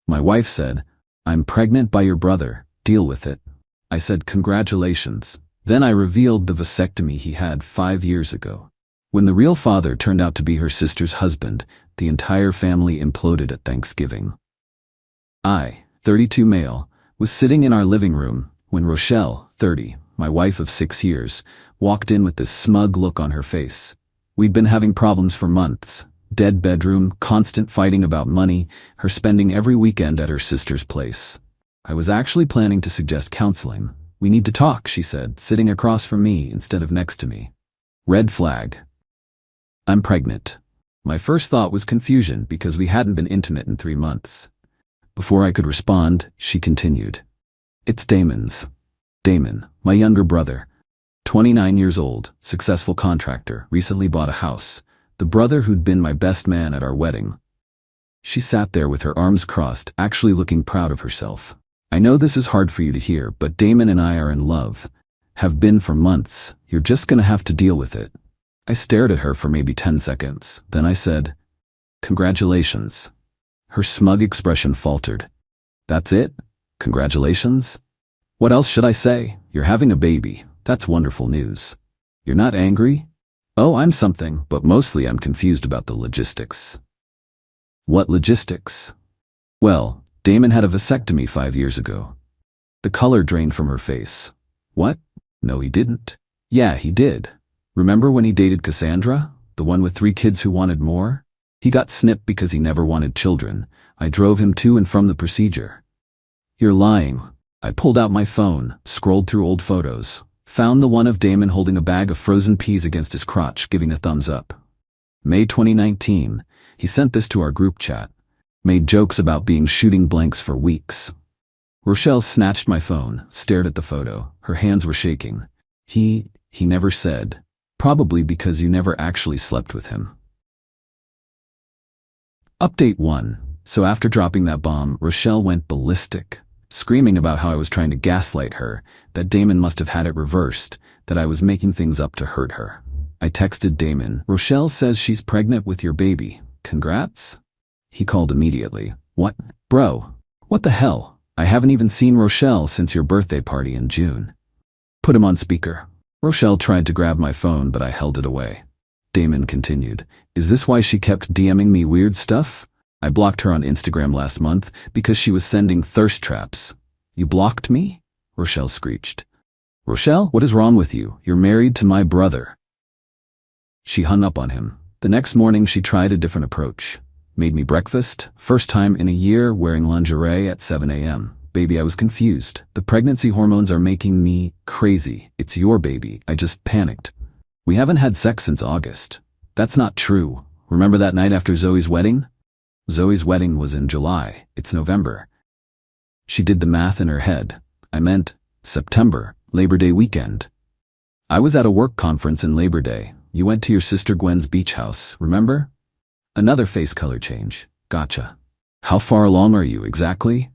My wife said, "I'm pregnant by your brother, deal with it." I said, "Congratulations." Then I revealed the vasectomy he had 5 years ago. When the real father turned out to be her sister's husband, the entire family imploded at Thanksgiving. I, 32 male, was sitting in our living room when Rochelle, 30, my wife of 6 years, walked in with this smug look on her face. We'd been having problems for months. Dead bedroom, constant fighting about money, her spending every weekend at her sister's place. I was actually planning to suggest counseling. "We need to talk," she said, sitting across from me instead of next to me. Red flag. I'm pregnant. My first thought was confusion because we hadn't been intimate in 3 months. Before I could respond, she continued. "It's Damon's. Damon, my younger brother. 29 years old, successful contractor, recently bought a house. The brother who'd been my best man at our wedding." She sat there with her arms crossed, actually looking proud of herself. "I know this is hard for you to hear, but Damon and I are in love. Have been for months. You're just gonna have to deal with it." I stared at her for maybe 10 seconds. Then I said, "Congratulations." Her smug expression faltered. "That's it? Congratulations? What else should I say? You're having a baby. That's wonderful news. You're not angry?" "Oh, I'm something, but mostly I'm confused about the logistics." "What logistics?" "Well, Damon had a vasectomy 5 years ago." The color drained from her face. "What? No, he didn't." "Yeah, he did. Remember when he dated Cassandra, the one with 3 kids who wanted more? He got snipped because he never wanted children. I drove him to and from the procedure." "You're lying." I pulled out my phone, scrolled through old photos, found the one of Damon holding a bag of frozen peas against his crotch, giving a thumbs up. May 2019, he sent this to our group chat. Made jokes about being shooting blanks for weeks. Rochelle snatched my phone, stared at the photo. Her hands were shaking. He never said. Probably because you never actually slept with him. Update 1. So after dropping that bomb, Rochelle went ballistic, screaming about how I was trying to gaslight her, that Damon must have had it reversed, that I was making things up to hurt her. I texted Damon, "Rochelle says she's pregnant with your baby. Congrats?" He called immediately. "What? Bro, what the hell? I haven't even seen Rochelle since your birthday party in June." Put him on speaker. Rochelle tried to grab my phone, but I held it away. Damon continued, "Is this why she kept DMing me weird stuff? I blocked her on Instagram last month because she was sending thirst traps." "You blocked me?" Rochelle screeched. "Rochelle, what is wrong with you? You're married to my brother." She hung up on him. The next morning she tried a different approach. Made me breakfast, first time in a year wearing lingerie at 7 a.m. "Baby, I was confused. The pregnancy hormones are making me crazy. It's your baby. I just panicked. We haven't had sex since August." "That's not true. Remember that night after Zoe's wedding?" "Zoe's wedding was in July. It's November." She did the math in her head. "I meant September, Labor Day weekend." "I was at a work conference in Labor Day. You went to your sister Gwen's beach house, remember?" Another face color change. "Gotcha. How far along are you exactly?"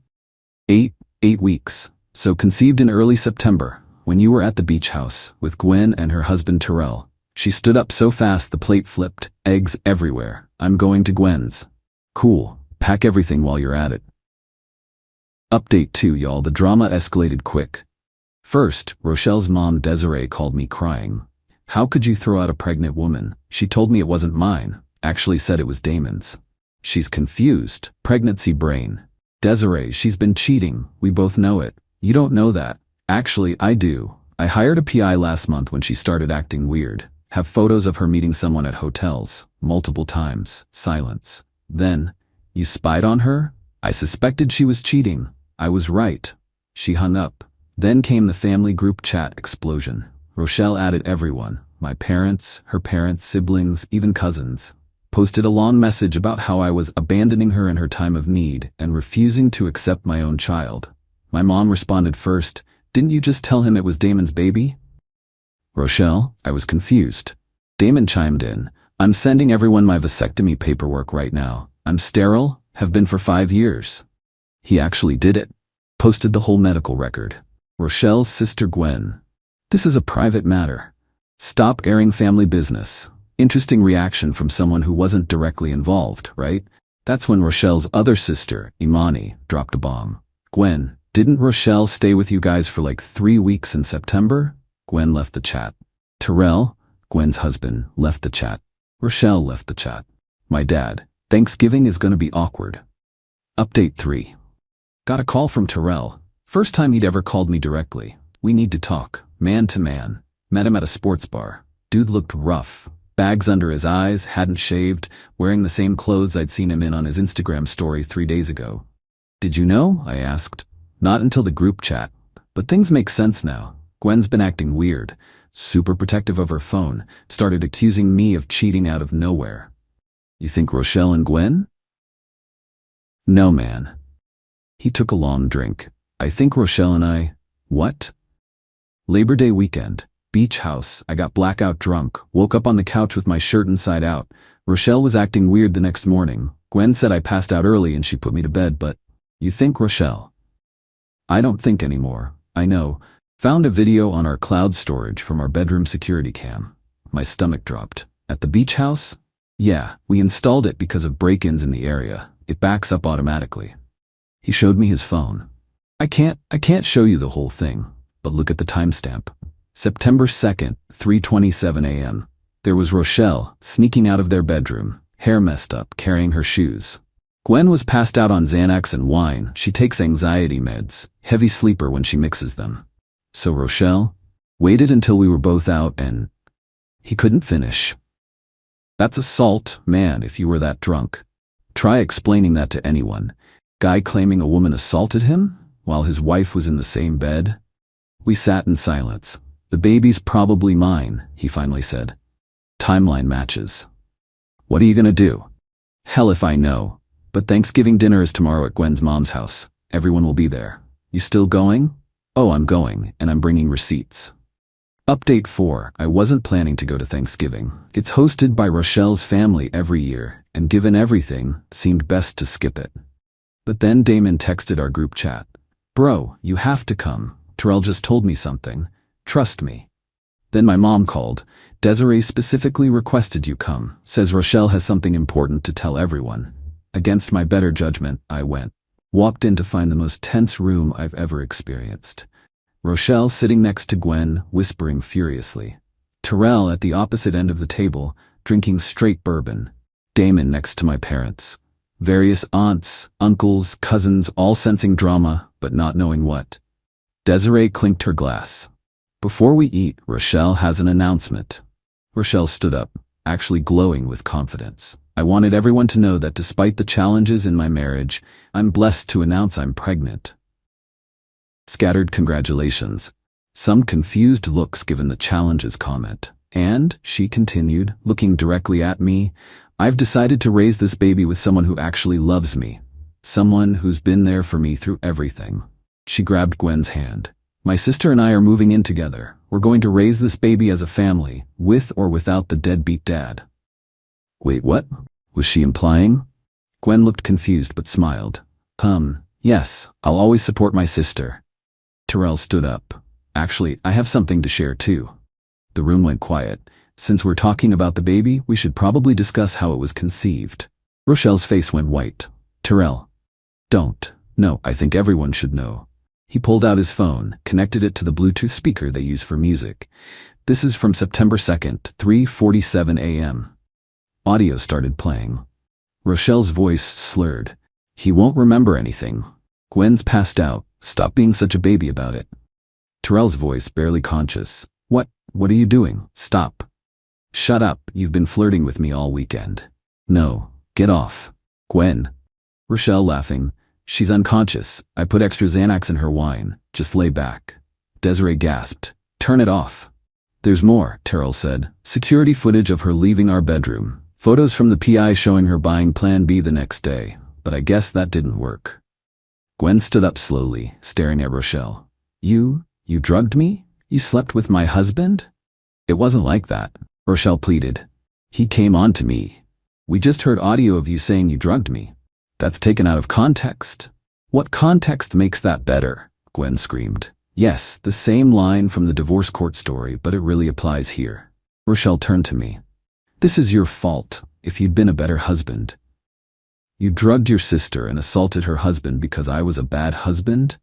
Eight weeks. So conceived in early September, when you were at the beach house with Gwen and her husband Terrell." She stood up so fast the plate flipped, eggs everywhere. "I'm going to Gwen's." "Cool. Pack everything while you're at it." Update 2, y'all. The drama escalated quick. First, Rochelle's mom Desiree called me crying. "How could you throw out a pregnant woman?" She told me it wasn't mine. Actually said it was Damon's. She's confused. Pregnancy brain. "Desiree, she's been cheating. We both know it. You don't know that." "Actually, I do. I hired a PI last month when she started acting weird. Have photos of her meeting someone at hotels. Multiple times. Silence. Then, you spied on her?" "I suspected she was cheating. I was right." She hung up. Then came the family group chat explosion. Rochelle added everyone. My parents, her parents, siblings, even cousins. Posted a long message about how I was abandoning her in her time of need and refusing to accept my own child. My mom responded first, "Didn't you just tell him it was Damon's baby?" "Rochelle, I was confused." Damon chimed in, "I'm sending everyone my vasectomy paperwork right now. I'm sterile, have been for 5 years." He actually did it. Posted the whole medical record. Rochelle's sister Gwen. "This is a private matter. Stop airing family business." Interesting reaction from someone who wasn't directly involved, right? That's when Rochelle's other sister, Imani, dropped a bomb. Gwen, didn't Rochelle stay with you guys for like 3 weeks in September? Gwen left the chat. Terrell, Gwen's husband, left the chat. Rochelle left the chat. My dad, Thanksgiving is gonna be awkward. Update 3. Got a call from Terrell. First time he'd ever called me directly. We need to talk, man to man. Met him at a sports bar. Dude looked rough. Bags under his eyes, hadn't shaved, wearing the same clothes I'd seen him in on his Instagram story 3 days ago. Did you know? I asked. Not until the group chat. But things make sense now. Gwen's been acting weird. Super protective of her phone. Started accusing me of cheating out of nowhere. You think Rochelle and Gwen? No, man. He took a long drink. I think Rochelle and I… What? Labor Day weekend. Beach house. I got blackout drunk. Woke up on the couch with my shirt inside out. Rochelle was acting weird the next morning. Gwen said I passed out early and she put me to bed, but… You think Rochelle? I don't think anymore. I know. Found a video on our cloud storage from our bedroom security cam. My stomach dropped. At the beach house? Yeah, we installed it because of break-ins in the area. It backs up automatically. He showed me his phone. I can't show you the whole thing, but look at the timestamp. September 2nd, 3:27 a.m. There was Rochelle, sneaking out of their bedroom, hair messed up, carrying her shoes. Gwen was passed out on Xanax and wine. She takes anxiety meds, heavy sleeper when she mixes them. So Rochelle waited until we were both out and… He couldn't finish. That's assault, man, if you were that drunk. Try explaining that to anyone. Guy claiming a woman assaulted him while his wife was in the same bed? We sat in silence. The baby's probably mine, he finally said. Timeline matches. What are you gonna do? Hell if I know. But Thanksgiving dinner is tomorrow at Gwen's mom's house. Everyone will be there. You still going? Oh, I'm going, and I'm bringing receipts. Update 4. I wasn't planning to go to Thanksgiving. It's hosted by Rochelle's family every year, and given everything, seemed best to skip it. But then Damon texted our group chat. Bro, you have to come. Terrell just told me something. Trust me. Then my mom called. Desiree specifically requested you come. Says Rochelle has something important to tell everyone. Against my better judgment, I went. Walked in to find the most tense room I've ever experienced. Rochelle sitting next to Gwen, whispering furiously. Terrell at the opposite end of the table, drinking straight bourbon. Damon next to my parents. Various aunts, uncles, cousins, all sensing drama, but not knowing what. Desiree clinked her glass. Before we eat, Rochelle has an announcement. Rochelle stood up, actually glowing with confidence. I wanted everyone to know that despite the challenges in my marriage, I'm blessed to announce I'm pregnant. Scattered congratulations. Some confused looks given the challenges comment. And, she continued, looking directly at me, I've decided to raise this baby with someone who actually loves me. Someone who's been there for me through everything. She grabbed Gwen's hand. My sister and I are moving in together. We're going to raise this baby as a family, with or without the deadbeat dad. Wait, what? Was she implying? Gwen looked confused but smiled. Yes, I'll always support my sister. Terrell stood up. Actually, I have something to share too. The room went quiet. Since we're talking about the baby, we should probably discuss how it was conceived. Rochelle's face went white. Terrell. Don't. No, I think everyone should know. He pulled out his phone, connected it to the Bluetooth speaker they use for music. This is from September 2nd, 3:47 a.m. Audio started playing. Rochelle's voice slurred. He won't remember anything. Gwen's passed out. Stop being such a baby about it. Terrell's voice barely conscious. What are you doing? Stop. Shut up, you've been flirting with me all weekend. No, get off. Gwen. Rochelle laughing. She's unconscious. I put extra Xanax in her wine. Just lay back. Desiree gasped. Turn it off. There's more, Terrell said. Security footage of her leaving our bedroom. Photos from the PI showing her buying Plan B the next day. But I guess that didn't work. Gwen stood up slowly, staring at Rochelle. You drugged me? You slept with my husband? It wasn't like that, Rochelle pleaded. He came on to me. We just heard audio of you saying you drugged me. That's taken out of context. What context makes that better? Gwen screamed. Yes, the same line from the divorce court story, but it really applies here. Rochelle turned to me. This is your fault. If you'd been a better husband. You drugged your sister and assaulted her husband because I was a bad husband?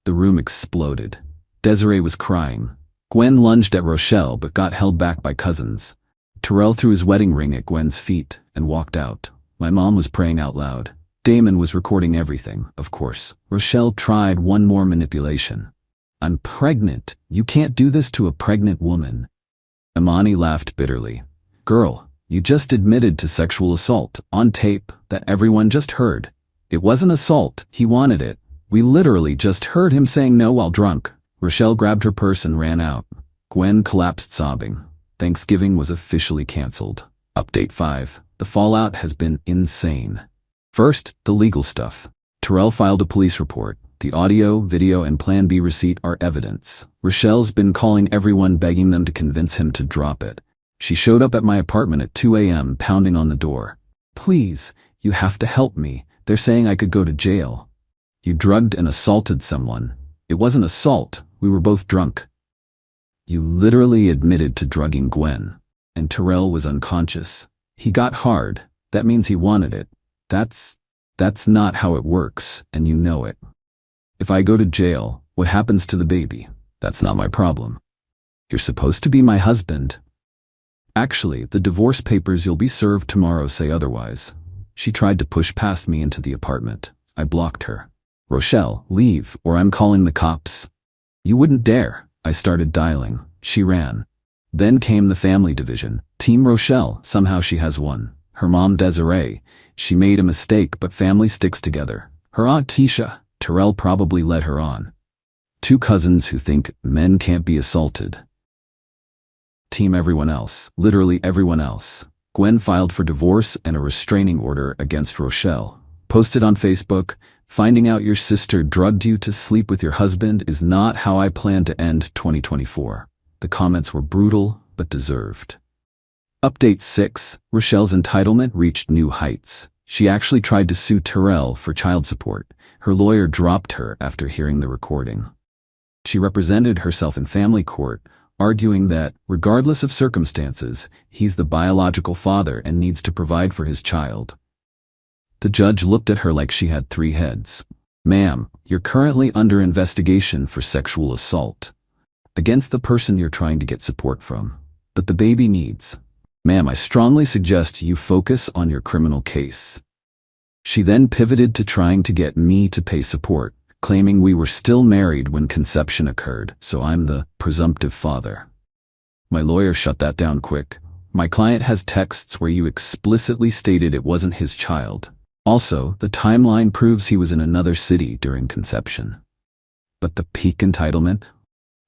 The room exploded. Desiree was crying. Gwen lunged at Rochelle but got held back by cousins. Terrell threw his wedding ring at Gwen's feet and walked out. My mom was praying out loud. Damon was recording everything, of course. Rochelle tried one more manipulation. I'm pregnant. You can't do this to a pregnant woman. Imani laughed bitterly. Girl, you just admitted to sexual assault on tape that everyone just heard. It wasn't assault. He wanted it. We literally just heard him saying no while drunk. Rochelle grabbed her purse and ran out. Gwen collapsed sobbing. Thanksgiving was officially canceled. Update 5. The fallout has been insane. First, the legal stuff. Terrell filed a police report. The audio, video, and Plan B receipt are evidence. Rochelle's been calling everyone begging them to convince him to drop it. She showed up at my apartment at 2 a.m. pounding on the door. Please, you have to help me. They're saying I could go to jail. You drugged and assaulted someone. It wasn't assault. We were both drunk. You literally admitted to drugging Gwen. And Terrell was unconscious. He got hard. That means he wanted it. That's not how it works, and you know it. If I go to jail, what happens to the baby? That's not my problem. You're supposed to be my husband. Actually, the divorce papers you'll be served tomorrow say otherwise. She tried to push past me into the apartment. I blocked her. Rochelle, leave, or I'm calling the cops. You wouldn't dare. I started dialing. She ran. Then came the family division. Team Rochelle, somehow she has won. Her mom Desiree. She made a mistake, but family sticks together. Her aunt Tisha. Terrell probably led her on. 2 cousins who think men can't be assaulted. Team everyone else. Literally everyone else. Gwen filed for divorce and a restraining order against Rochelle. Posted on Facebook, finding out your sister drugged you to sleep with your husband is not how I plan to end 2024. The comments were brutal, but deserved. Update 6. Rochelle's entitlement reached new heights. She actually tried to sue Terrell for child support. Her lawyer dropped her after hearing the recording. She represented herself in family court, arguing that, regardless of circumstances, he's the biological father and needs to provide for his child. The judge looked at her like she had 3 heads. Ma'am, you're currently under investigation for sexual assault against the person you're trying to get support from. But the baby needs. Ma'am, I strongly suggest you focus on your criminal case. She then pivoted to trying to get me to pay support, claiming we were still married when conception occurred, so I'm the presumptive father. My lawyer shut that down quick. My client has texts where you explicitly stated it wasn't his child. Also, the timeline proves he was in another city during conception. But the peak entitlement?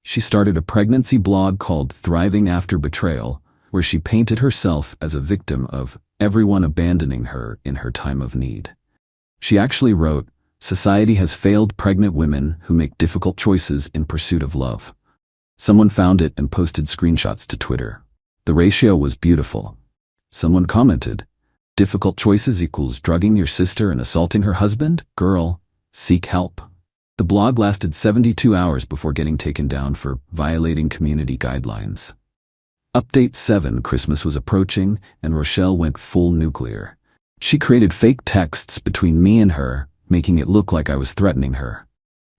She started a pregnancy blog called Thriving After Betrayal, where she painted herself as a victim of everyone abandoning her in her time of need. She actually wrote, "Society has failed pregnant women who make difficult choices in pursuit of love." Someone found it and posted screenshots to Twitter. The ratio was beautiful. Someone commented, "Difficult choices equals drugging your sister and assaulting her husband? Girl, seek help." The blog lasted 72 hours before getting taken down for violating community guidelines. Update 7. Christmas was approaching, and Rochelle went full nuclear. She created fake texts between me and her, making it look like I was threatening her.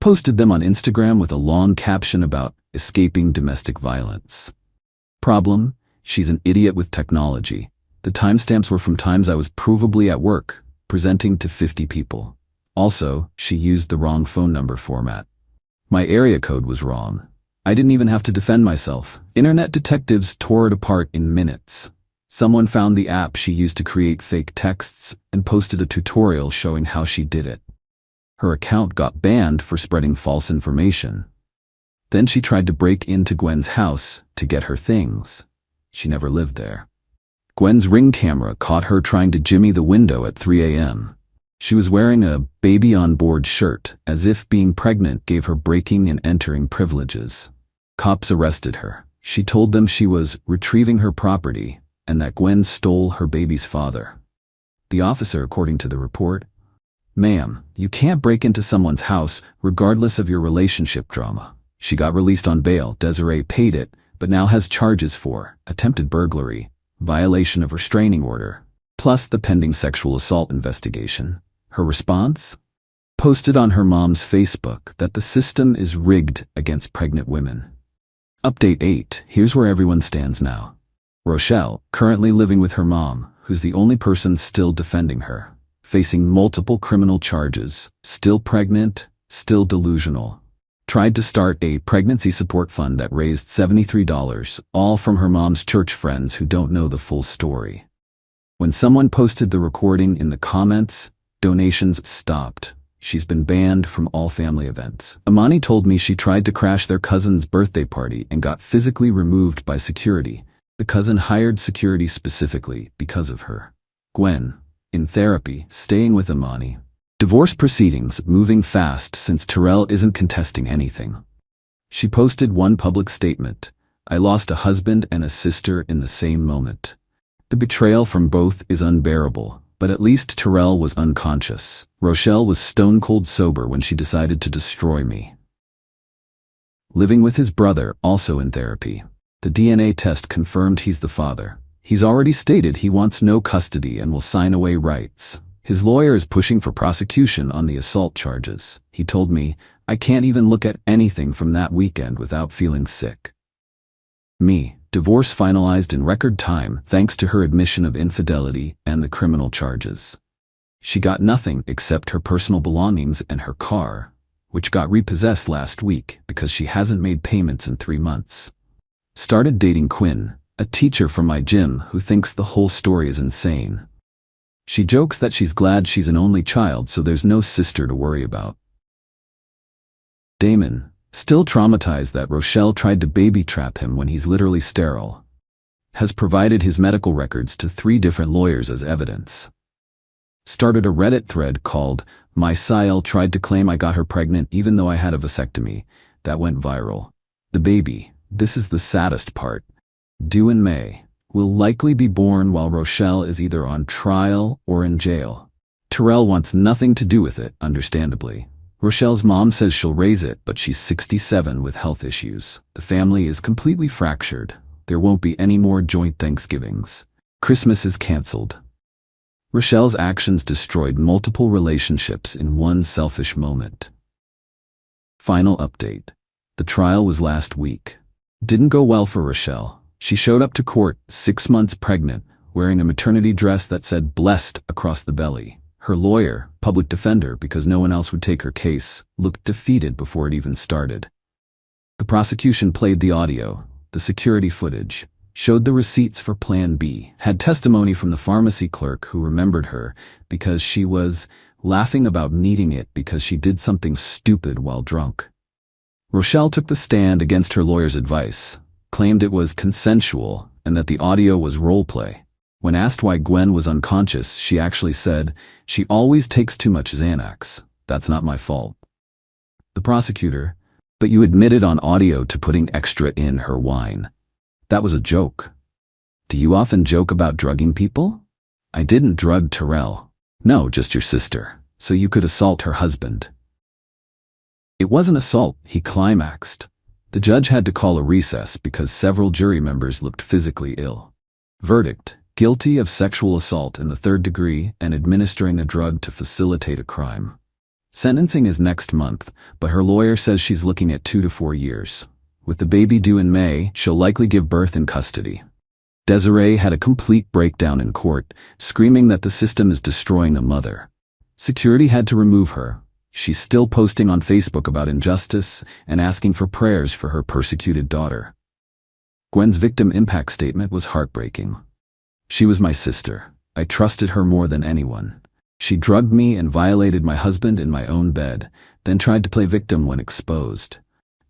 Posted them on Instagram with a long caption about escaping domestic violence. Problem? She's an idiot with technology. The timestamps were from times I was provably at work, presenting to 50 people. Also, she used the wrong phone number format. My area code was wrong. I didn't even have to defend myself. Internet detectives tore it apart in minutes. Someone found the app she used to create fake texts and posted a tutorial showing how she did it. Her account got banned for spreading false information. Then she tried to break into Gwen's house to get her things. She never lived there. Gwen's Ring camera caught her trying to jimmy the window at 3 a.m. She was wearing a baby-on-board shirt, as if being pregnant gave her breaking and entering privileges. Cops arrested her. She told them she was retrieving her property and that Gwen stole her baby's father. The officer, according to the report, "Ma'am, you can't break into someone's house regardless of your relationship drama." She got released on bail. Desiree paid it, but now has charges for attempted burglary, violation of restraining order, plus the pending sexual assault investigation. Her response? Posted on her mom's Facebook that the system is rigged against pregnant women. Update 8. Here's where everyone stands now. Rochelle, currently living with her mom, who's the only person still defending her, facing multiple criminal charges, still pregnant, still delusional. Tried to start a pregnancy support fund that raised $73, all from her mom's church friends who don't know the full story. When someone posted the recording in the comments, donations stopped. She's been banned from all family events. Amani told me she tried to crash their cousin's birthday party and got physically removed by security. The cousin hired security specifically because of her. Gwen, in therapy, staying with Amani. Divorce proceedings moving fast since Terrell isn't contesting anything. She posted one public statement. I lost a husband and a sister in the same moment. The betrayal from both is unbearable, but at least Terrell was unconscious. Rochelle was stone cold sober when she decided to destroy me. Living with his brother, also in therapy. The DNA test confirmed he's the father. He's already stated he wants no custody and will sign away rights. His lawyer is pushing for prosecution on the assault charges. He told me, I can't even look at anything from that weekend without feeling sick. Me, divorce finalized in record time thanks to her admission of infidelity and the criminal charges. She got nothing except her personal belongings and her car, which got repossessed last week because she hasn't made payments in 3 months. Started dating Quinn, a teacher from my gym who thinks the whole story is insane. She jokes that she's glad she's an only child so there's no sister to worry about. Damon, still traumatized that Rochelle tried to baby trap him when he's literally sterile, has provided his medical records to 3 different lawyers as evidence. Started a Reddit thread called, My Sile tried to claim I got her pregnant even though I had a vasectomy. That went viral. The baby, this is the saddest part, due in May, will likely be born while Rochelle is either on trial or in jail. Terrell wants nothing to do with it, understandably. Rochelle's mom says she'll raise it, but she's 67 with health issues. The family is completely fractured. There won't be any more joint Thanksgivings. Christmas is canceled. Rochelle's actions destroyed multiple relationships in one selfish moment. Final update. The trial was last week. Didn't go well for Rochelle. She showed up to court 6 months pregnant, wearing a maternity dress that said blessed across the belly. Her lawyer, public defender because no one else would take her case, looked defeated before it even started. The prosecution played the audio, the security footage, showed the receipts for Plan B, had testimony from the pharmacy clerk who remembered her because she was laughing about needing it because she did something stupid while drunk. Rochelle took the stand against her lawyer's advice, claimed it was consensual and that the audio was role play. When asked why Gwen was unconscious, she actually said, she always takes too much Xanax. That's not my fault. The prosecutor, but you admitted on audio to putting extra in her wine. That was a joke. Do you often joke about drugging people? I didn't drug Terrell. No, just your sister, so you could assault her husband. It wasn't assault, he climaxed. The judge had to call a recess because several jury members looked physically ill. Verdict: guilty of sexual assault in the 3rd degree and administering a drug to facilitate a crime. Sentencing is next month, but her lawyer says she's looking at 2 to 4 years. With the baby due in May, she'll likely give birth in custody. Desiree had a complete breakdown in court, screaming that the system is destroying a mother. Security had to remove her. She's still posting on Facebook about injustice and asking for prayers for her persecuted daughter. Gwen's victim impact statement was heartbreaking. She was my sister. I trusted her more than anyone. She drugged me and violated my husband in my own bed, then tried to play victim when exposed.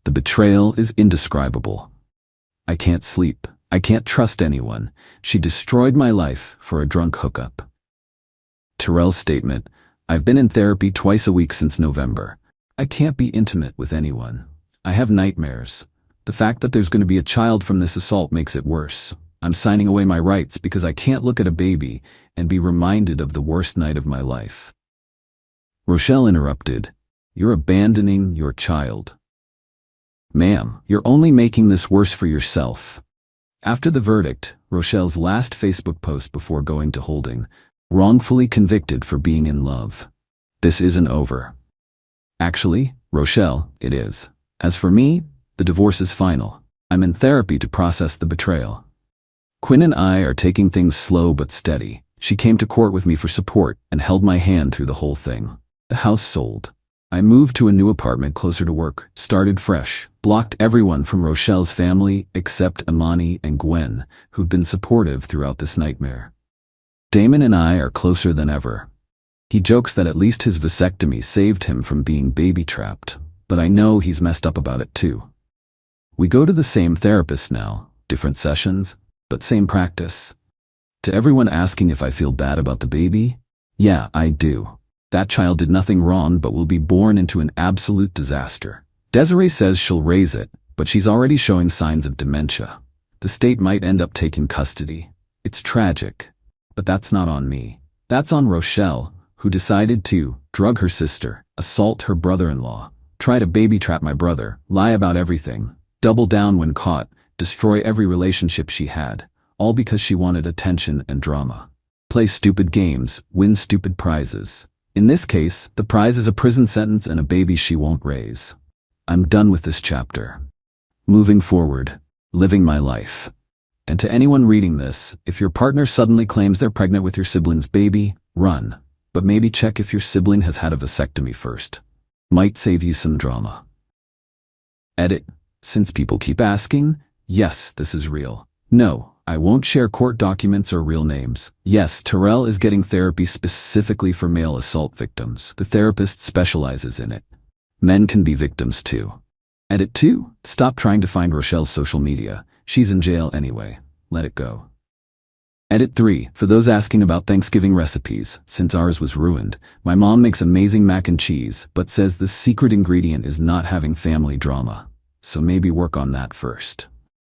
The betrayal is indescribable. I can't sleep. I can't trust anyone. She destroyed my life for a drunk hookup. Terrell's statement: I've been in therapy twice a week since November. I can't be intimate with anyone. I have nightmares. The fact that there's going to be a child from this assault makes it worse. I'm signing away my rights because I can't look at a baby and be reminded of the worst night of my life. Rochelle interrupted. You're abandoning your child. Ma'am, you're only making this worse for yourself. After the verdict, Rochelle's last Facebook post before going to holding, wrongfully convicted for being in love. This isn't over. Actually, Rochelle, it is. As for me, the divorce is final. I'm in therapy to process the betrayal. Quinn and I are taking things slow but steady. She came to court with me for support and held my hand through the whole thing. The house sold. I moved to a new apartment closer to work, started fresh, blocked everyone from Rochelle's family except Imani and Gwen, who've been supportive throughout this nightmare. Damon and I are closer than ever. He jokes that at least his vasectomy saved him from being baby-trapped, but I know he's messed up about it too. We go to the same therapist now, different sessions, but same practice. To everyone asking if I feel bad about the baby, yeah, I do. That child did nothing wrong but will be born into an absolute disaster. Desiree says she'll raise it, but she's already showing signs of dementia. The state might end up taking custody. It's tragic, but that's not on me. That's on Rochelle, who decided to drug her sister, assault her brother-in-law, try to baby-trap my brother, lie about everything, double down when caught, destroy every relationship she had, all because she wanted attention and drama. Play stupid games, win stupid prizes. In this case, the prize is a prison sentence and a baby she won't raise. I'm done with this chapter. Moving forward, living my life. And to anyone reading this, if your partner suddenly claims they're pregnant with your sibling's baby, run. But maybe check if your sibling has had a vasectomy first. Might save you some drama. Edit. Since people keep asking, yes, this is real. No, I won't share court documents or real names. Yes, Terrell is getting therapy specifically for male assault victims. The therapist specializes in it. Men can be victims too. Edit 2. Stop trying to find Rochelle's social media. She's in jail anyway. Let it go. Edit 3. For those asking about Thanksgiving recipes, since ours was ruined, my mom makes amazing mac and cheese, but says the secret ingredient is not having family drama. So maybe work on that first.